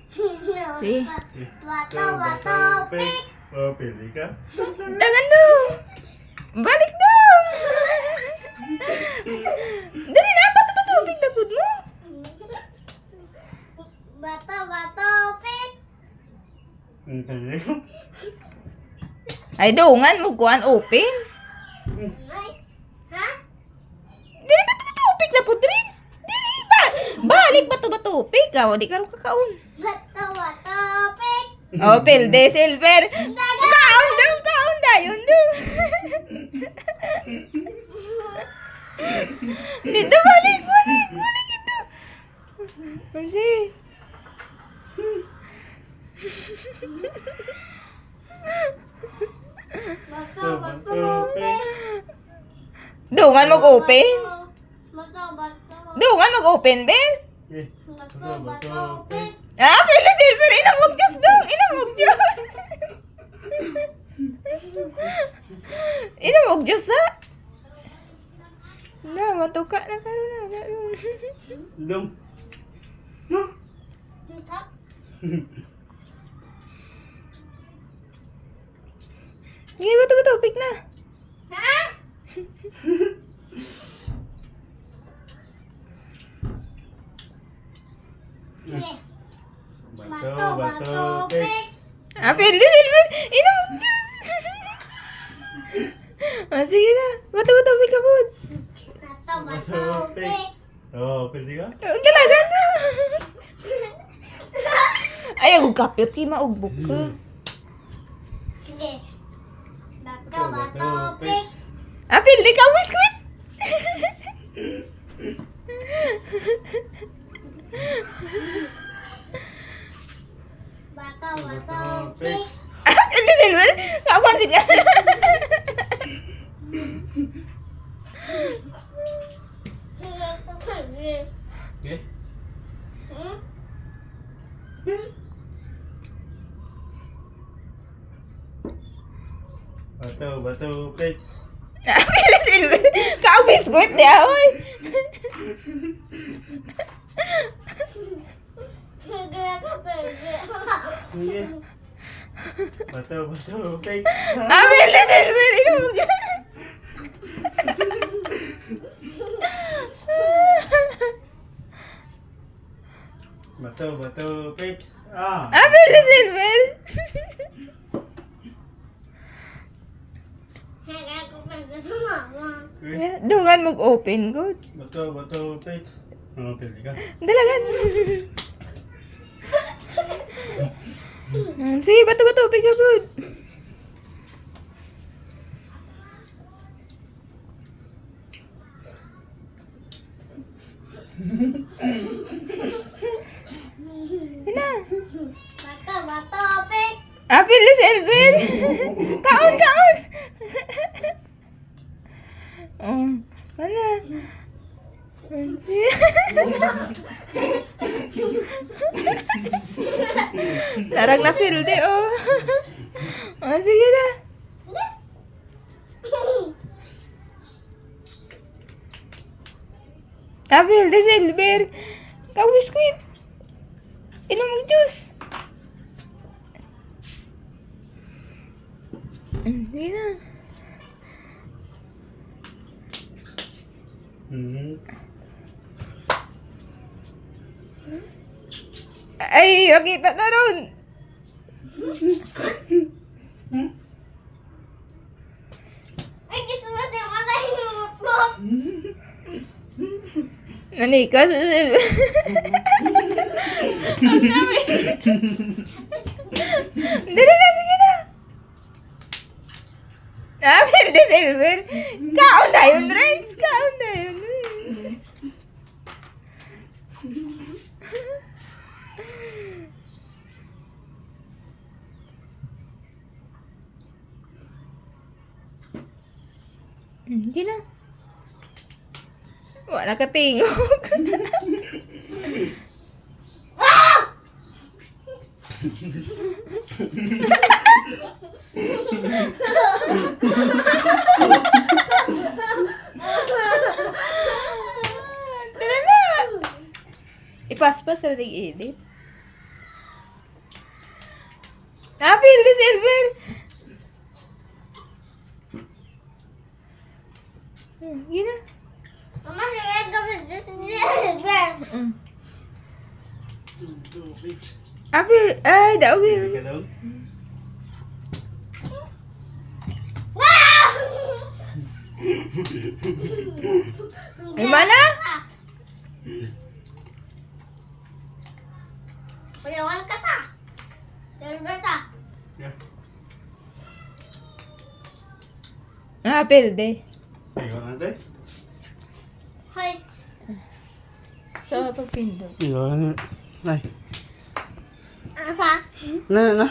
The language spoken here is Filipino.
Sige. Bato, pig. Oh, pili ka. Dagan daw. Balik daw. Dali na, bato tubig na pud mo. Bato, pig. Pili ka. Ay, dungan mo kuan open. Ay, ha? Dili bato tubig na pud drinks. Dili ba? Balik bato tubig ka, di ka ro kakaon. Bato, pig. Oh, pilde silver. Kaon dayon daw. Dito balik ito. Kasi Bato, pig. dungan mag-open. Bato. Dungan mag-open, Ben. Bato, pig. Ah, pilde silver. Inamog Diyos dong. Inamog Diyos. Inamog Diyos ha. Na, matuka na karon na. Dong. Tap. Sige, bato pig na. Ha? Sige. Bato, pig. Ah, pilde silver. Inamog Diyos. Ah, sige na. Bato pig ka po. Bato, pig. Oh, pili ka. Dalagan na. Ay, ang kapit kay maugbok ka. Sige. Bato, pig. Ah, pilde ka, biskuit. Bato, pig. Ah, pilde silver. Kapansin ka. Okay. Bato, pig. Ah, pilde silver. Kau biskuit dia, oy. Sige. Bato, pig. Ah, pilde silver. Inamog Diyos. Bato, pig. Ah. Ah, pilde silver. Dungan mag-open good. Bato, pig. Oh, pili ka. Dalagan. Sige, bato pig ka good. Sina? Bato, pig. Ah, pilde silver. Kaon. Oh, mana? Larang na pilde, oh. Oh, sige na. Ah, pilde silver. Kau biskuit. Inom mong juice. Sige na. Ay, makita na ron. Ay, gusto mo din makahingot ko. Nanika. Ang dami. Dali na, sige na. Ah, pilde silver. Kaon na yun, Renz. Kaon na yun. Hindi na. Wala ka tingog. Tara na. Ipaspas na rin edit. Apil di silver. Gina. Mama, sige, gawin dito silver. Tubig. Apil. Ay, daog Pili yun. ka daw. Wow! Ay, mana? Payawan ka sa. Silver sa. Yeah. Apil di. Ikaw natin. Hoy. Sa pagpindot. Ikaw na. Nay. Asa? Na.